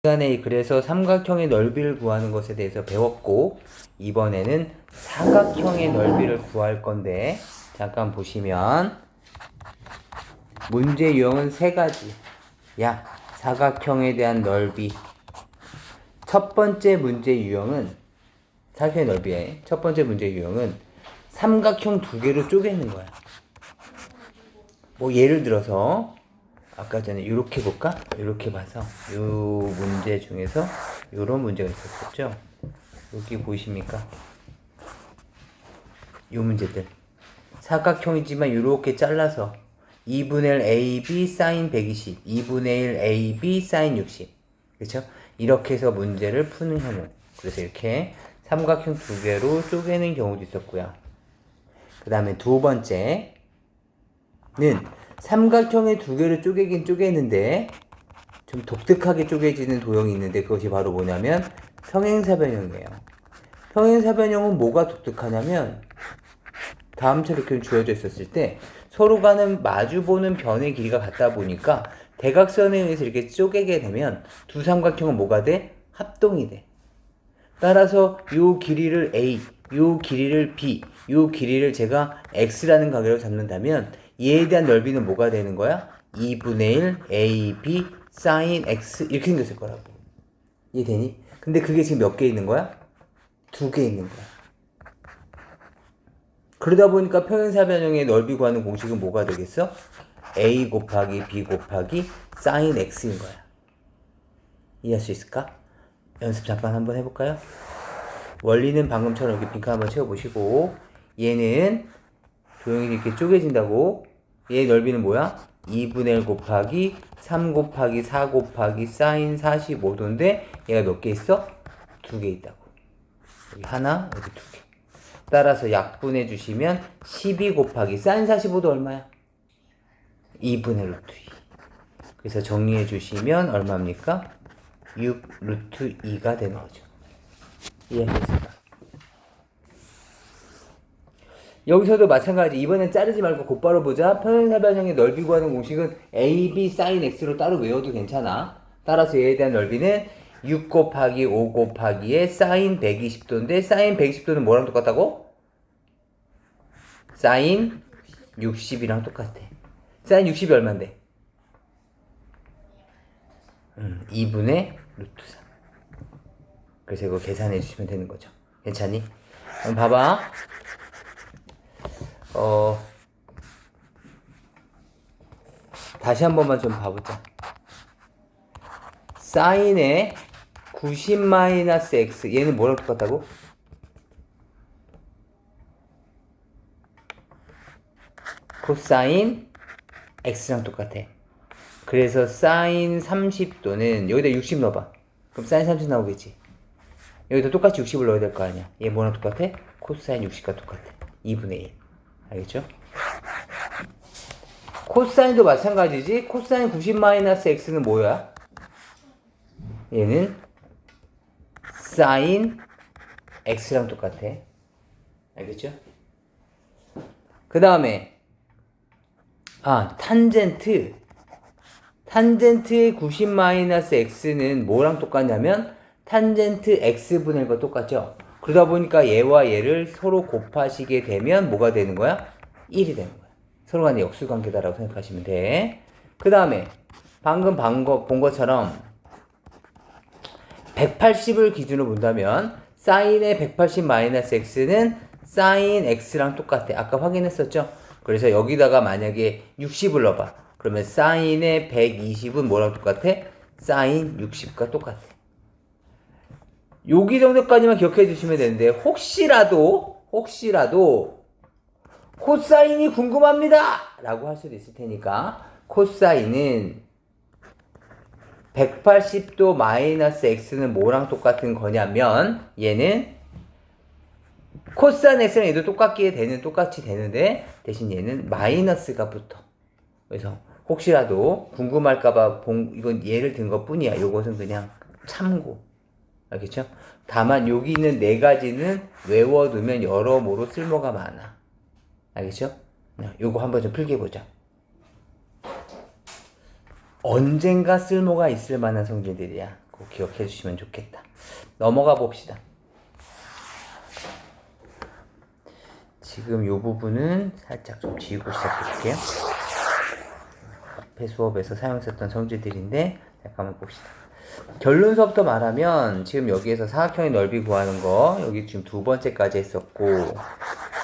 시간에 그래서 삼각형의 넓이를 구하는 것에 대해서 배웠고, 이번에는 사각형의 넓이를 구할 건데, 잠깐 보시면 문제 유형은 세 가지. 사각형에 대한 넓이. 첫 번째 문제 유형은 사각형의 넓이에 첫 번째 문제 유형은 삼각형 두 개로 쪼개는 거야. 뭐 예를 들어서 아까 전에 이렇게 볼까? 이렇게 봐서 이 문제 중에서 이런 문제가 있었죠. 여기 보이십니까? 이 문제들 사각형이지만 이렇게 잘라서 2분의 1 AB sin 120, 2분의 1 AB sin 60. 그렇죠? 이렇게 해서 문제를 푸는 형태. 그래서 이렇게 삼각형 두 개로 쪼개는 경우도 있었고요. 그 다음에 두 번째는 삼각형의 두 개로 쪼개긴 쪼개는데 좀 독특하게 쪼개지는 도형이 있는데 그것이 바로 뭐냐면 평행사변형이에요. 평행사변형은 뭐가 독특하냐면 다음처럼 이렇게 주어져 있었을 때 서로 간은 마주보는 변의 길이가 같다 보니까 대각선에 의해서 이렇게 쪼개게 되면 두 삼각형은 뭐가 돼? 합동이 돼. 따라서 요 길이를 A, 요 길이를 B, 요 길이를 제가 X라는 가격으로 잡는다면 얘에 대한 넓이는 뭐가 되는 거야? 2분의 1 AB sin X 이렇게 생겼을 거라고. 이해되니? 근데 그게 지금 몇 개 있는 거야? 두 개 있는 거야. 그러다 보니까 평행사변형의 넓이 구하는 공식은 뭐가 되겠어? A 곱하기 B 곱하기 sin X인 거야. 이해할 수 있을까? 연습 잠깐 한번 해볼까요? 원리는 방금처럼 이렇게 빈칸 한번 채워보시고 얘는 도형이 이렇게 쪼개진다고 얘 넓이는 뭐야? 2분의 1 곱하기 3 곱하기 4 곱하기 sin 45도인데 얘가 몇 개 있어? 두 개 있다고. 여기 하나, 여기 두 개. 따라서 약분해 주시면 12 곱하기 sin 45도 얼마야? 2분의 루트 2. 그래서 정리해 주시면 얼마입니까? 6 루트 2가 되는 거죠. 이해하셨습니까? 여기서도 마찬가지. 이번엔 자르지 말고 곧바로 보자. 평행사변형의 넓이 구하는 공식은 AB sin X로 따로 외워도 괜찮아. 따라서 얘에 대한 넓이는 6 곱하기 5 곱하기에 sin 120도인데 sin 120도는 뭐랑 똑같다고? sin 60이랑 똑같아. sin 60이 얼만데? 2분의 루트 3. 그래서 이거 계산해 주시면 되는 거죠. 괜찮니? 그럼 봐봐. 다시 한 번만 좀 봐보자. 사인의 90-x 얘는 뭐랑 똑같다고? 코사인 x랑 똑같아. 그래서 사인 30도는 여기다 60 넣어봐. 그럼 사인 30 나오겠지. 여기다 똑같이 60을 넣어야 될 거 아니야. 얘 뭐랑 똑같아? 코사인 60과 똑같아. 2분의 1. 알겠죠? 코사인도 마찬가지지. 코사인 90-x는 뭐야? 얘는 사인 x랑 똑같아. 알겠죠? 그 다음에 탄젠트의 90-x는 뭐랑 똑같냐면 탄젠트 x분의 1과 똑같죠? 그러다 보니까 얘와 얘를 서로 곱하시게 되면 뭐가 되는 거야? 1이 되는 거야. 서로 간의 역수관계다라고 생각하시면 돼. 그 다음에 방금 본 것처럼 180을 기준으로 본다면 사인의 180-x는 사인 x랑 똑같아. 아까 확인했었죠? 그래서 여기다가 만약에 60을 넣어봐. 그러면 사인의 120은 뭐랑 똑같아? 사인 60과 똑같아. 여기 정도까지만 기억해 주시면 되는데 혹시라도 코사인이 궁금합니다! 라고 할 수도 있을 테니까 코사인은 180도 마이너스 x는 뭐랑 똑같은 거냐면 얘는 코사인 x랑 얘도 똑같이 되는데 대신 얘는 마이너스가 붙어. 그래서 혹시라도 궁금할까봐 이건 예를 든 것 뿐이야. 요것은 그냥 참고. 알겠죠? 다만 여기 있는 네 가지는 외워두면 여러모로 쓸모가 많아. 알겠죠? 요거 한번 좀 풀게 보자. 언젠가 쓸모가 있을 만한 성질들이야. 꼭 기억해 주시면 좋겠다. 넘어가 봅시다. 지금 이 부분은 살짝 좀 지우고 시작해 볼게요. 앞에 수업에서 사용했었던 성질들인데 잠깐만 봅시다. 결론서부터 말하면 지금 여기에서 사각형의 넓이 구하는 거 여기 지금 두 번째까지 했었고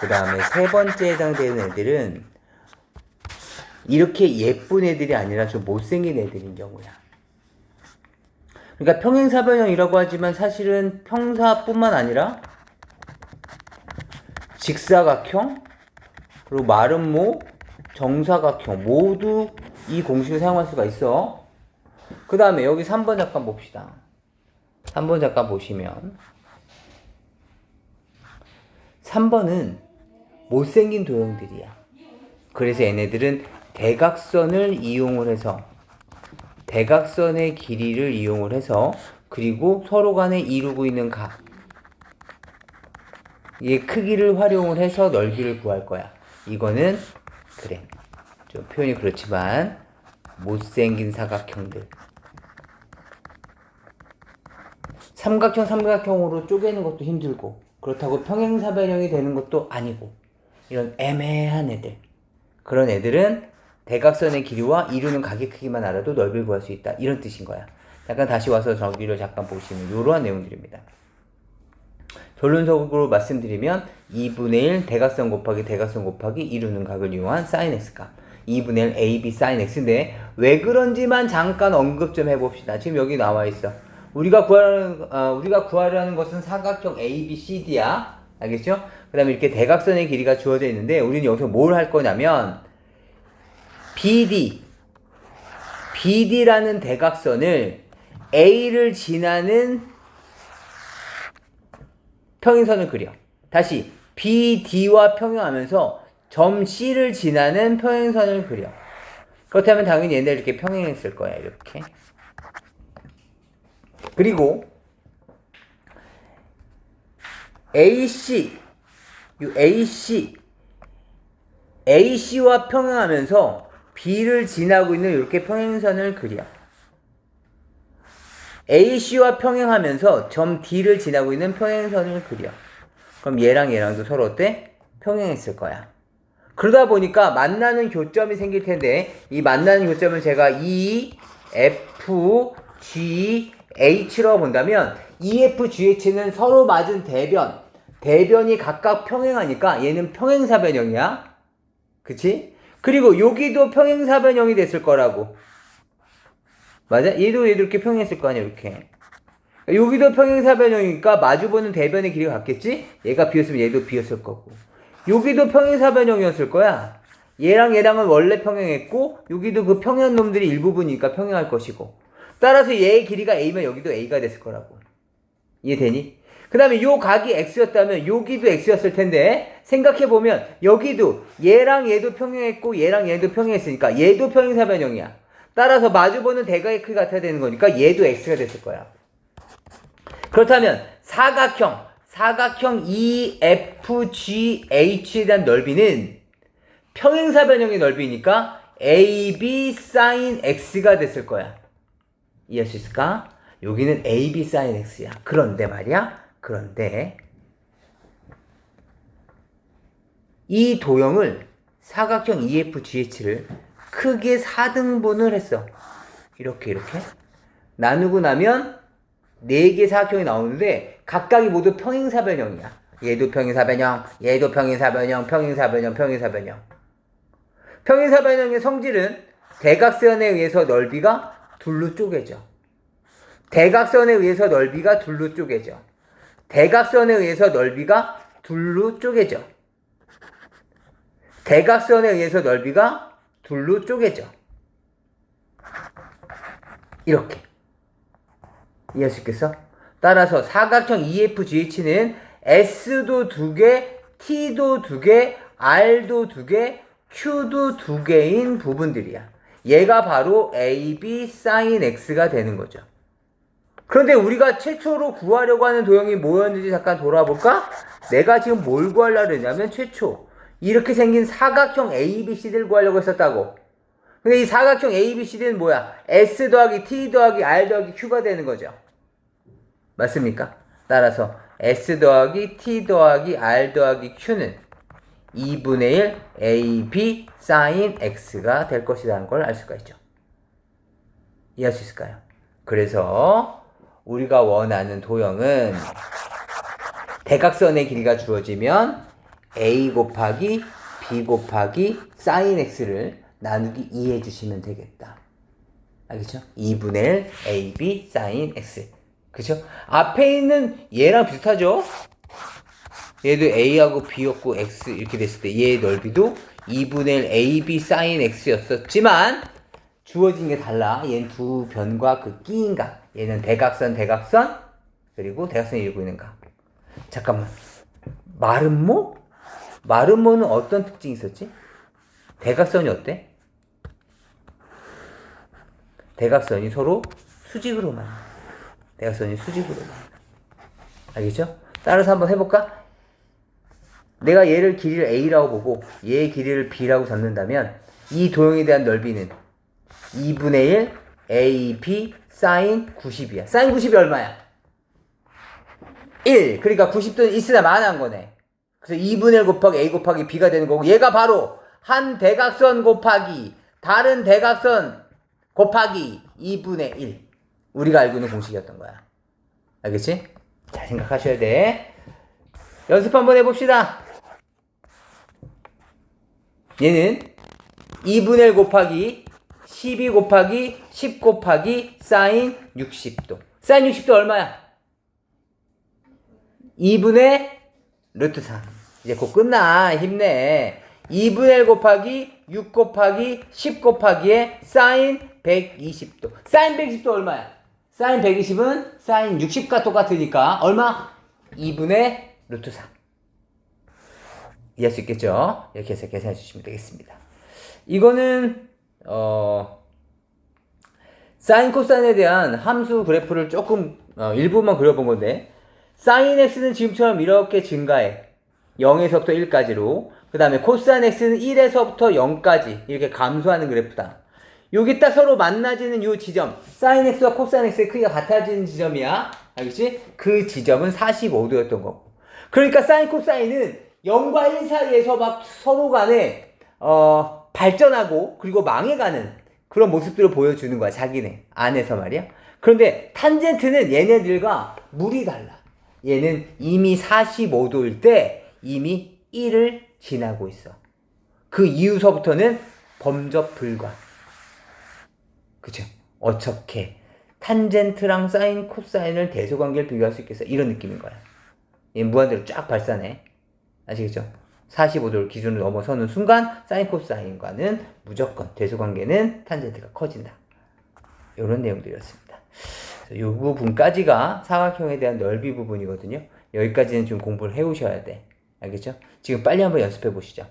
그 다음에 세 번째에 해당되는 애들은 이렇게 예쁜 애들이 아니라 좀 못생긴 애들인 경우야. 그러니까 평행사변형이라고 하지만 사실은 평사뿐만 아니라 직사각형 그리고 마름모 정사각형 모두 이 공식을 사용할 수가 있어. 그 다음에 여기 3번 잠깐 봅시다. 3번 잠깐 보시면 3번은 못생긴 도형들이야. 그래서 얘네들은 대각선을 이용을 해서 대각선의 길이를 이용을 해서 그리고 서로 간에 이루고 있는 각 이 크기를 활용을 해서 넓이를 구할 거야. 이거는 그래 좀 표현이 그렇지만 못생긴 사각형들 삼각형으로 쪼개는 것도 힘들고 그렇다고 평행사변형이 되는 것도 아니고 이런 애매한 애들 그런 애들은 대각선의 길이와 이루는 각의 크기만 알아도 넓이를 구할 수 있다. 이런 뜻인 거야. 잠깐 다시 와서 저기를 잠깐 보시면 이러한 내용들입니다. 결론적으로 말씀드리면 2분의 1 대각선 곱하기 이루는 각을 이용한 sin x값 2분의 1 ab sin x인데 왜 그런지만 잠깐 언급 좀 해봅시다. 지금 여기 나와 있어. 우리가 구하려는 것은 사각형 ABCD야. 알겠죠? 그 다음에 이렇게 대각선의 길이가 주어져 있는데 우리는 여기서 뭘 할 거냐면 BD라는 대각선을 A를 지나는 평행선을 그려. 다시 BD와 평행하면서 점 C를 지나는 평행선을 그려. 그렇다면 당연히 얘네를 이렇게 평행했을 거야. 이렇게. 그리고 AC와 평행하면서 B를 지나고 있는 이렇게 평행선을 그려. AC와 평행하면서 점 D를 지나고 있는 평행선을 그려. 그럼 얘랑도 서로 어때? 평행했을 거야. 그러다 보니까 만나는 교점이 생길 텐데 이 만나는 교점을 제가 E, F, G, H라고 본다면 EFGH는 서로 맞은 대변이 각각 평행하니까 얘는 평행사변형이야. 그치? 그리고 여기도 평행사변형이 됐을 거라고. 맞아? 얘도 이렇게 평행했을 거 아니야, 이렇게. 여기도 평행사변형이니까 마주보는 대변의 길이가 같겠지? 얘가 B였으면 얘도 B였을 거고. 여기도 평행사변형이었을 거야. 얘랑은 원래 평행했고, 여기도 그 평행한 놈들이 일부분이니까 평행할 것이고. 따라서 얘의 길이가 A면 여기도 A가 됐을 거라고. 이해되니? 그 다음에 요 각이 X였다면 여기도 X였을 텐데, 생각해보면 여기도 얘랑 얘도 평행했고, 얘랑 얘도 평행했으니까 얘도 평행사변형이야. 따라서 마주보는 대각의 크기가 같아야 되는 거니까 얘도 X가 됐을 거야. 그렇다면 사각형 EFGH에 대한 넓이는 평행사변형의 넓이니까 AB sin X가 됐을 거야. 이해할 수 있을까? 여기는 AB sin X야. 그런데 이 도형을 사각형 EFGH를 크게 4등분을 했어. 이렇게 나누고 나면 4개의 사각형이 나오는데 각각이 모두 평행사변형이야. 얘도 평행사변형, 얘도 평행사변형. 평행사변형의 성질은 대각선에 의해서 넓이가 둘로 쪼개져. 대각선에 의해서 넓이가 둘로 쪼개져. 이렇게. 이해할 수 있겠어? 따라서 사각형 EFGH는 S도 2개, T도 2개, R도 2개, Q도 2개인 부분들이야. 얘가 바로 AB sin X가 되는 거죠. 그런데 우리가 최초로 구하려고 하는 도형이 뭐였는지 잠깐 돌아볼까? 내가 지금 뭘 구하려고 했냐면 최초 이렇게 생긴 사각형 ABCD를 구하려고 했었다고. 근데 이 사각형 ABCD는 뭐야? S 더하기 T 더하기 R 더하기 Q가 되는 거죠. 맞습니까? 따라서 S 더하기 T 더하기 R 더하기 Q는 2분의 1 AB sin X가 될 것이라는 걸 알 수가 있죠. 이해할 수 있을까요? 그래서 우리가 원하는 도형은 대각선의 길이가 주어지면 A 곱하기 B 곱하기 sin X를 나누기 2 해주시면 되겠다. 알겠죠? 2분의 1 AB sin X. 그죠? 앞에 있는 얘랑 비슷하죠? 얘도 A하고 B였고 X 이렇게 됐을 때 얘의 넓이도 2분의 1 AB sin X였었지만 주어진 게 달라. 얘는 두 변과 그 끼인 각. 얘는 대각선 그리고 대각선이 이루고 있는 각. 잠깐만. 마름모? 마름모는 어떤 특징이 있었지? 대각선이 어때? 대각선이 서로 수직으로만. 알겠죠? 따라서 한번 해볼까? 내가 얘를 길이를 A라고 보고 얘의 길이를 B라고 잡는다면 이 도형에 대한 넓이는 2분의 1 AB sin 90이야. sin 90이 얼마야? 1. 그러니까 90도는 있으나 마나한 거네. 그래서 2분의 1 곱하기 A 곱하기 B가 되는 거고 얘가 바로 한 대각선 곱하기 다른 대각선 곱하기 2분의 1. 우리가 알고 있는 공식이었던 거야. 알겠지? 잘 생각하셔야 돼. 연습 한번 해봅시다. 얘는 2분의 1 곱하기 12 곱하기 10 곱하기 sin 60도. sin 60도 얼마야? 2분의 루트 3. 이제 곧 끝나. 힘내. 2분의 1 곱하기 6 곱하기 10 곱하기에 sin 120도. sin 120도 얼마야? sin 120은 sin 60과 똑같으니까 얼마? 2분의 루트 3. 이해할 수 있겠죠? 이렇게 해서 계산해 주시면 되겠습니다. 이거는 사인 코사인에 대한 함수 그래프를 조금 일부만 그려본 건데 사인 x는 지금처럼 이렇게 증가해. 0에서부터 1까지로. 그 다음에 코사인 x는 1에서부터 0까지 이렇게 감소하는 그래프다. 여기 딱 서로 만나지는 이 지점, 사인 x와 코사인 x의 크기가 같아지는 지점이야. 알겠지? 그 지점은 45도였던 거고. 그러니까 사인 코사인은 0과 1 사이에서 막 서로 간에 발전하고 그리고 망해가는 그런 모습들을 보여주는 거야. 자기네 안에서 말이야. 그런데 탄젠트는 얘네들과 물이 달라. 얘는 이미 45도일 때 이미 1을 지나고 있어. 그 이후서부터는 범접 불가. 그쵸? 어떻게 탄젠트랑 사인, 코사인을 대소관계를 비교할 수 있겠어? 이런 느낌인 거야. 얘는 무한대로 쫙 발산해. 아시겠죠? 45도를 기준으로 넘어서는 순간 사인, 코사인과는 무조건 대소관계는 탄젠트가 커진다. 이런 내용들이었습니다. 이 부분까지가 사각형에 대한 넓이 부분이거든요. 여기까지는 좀 공부를 해오셔야 돼. 알겠죠? 지금 빨리 한번 연습해 보시죠.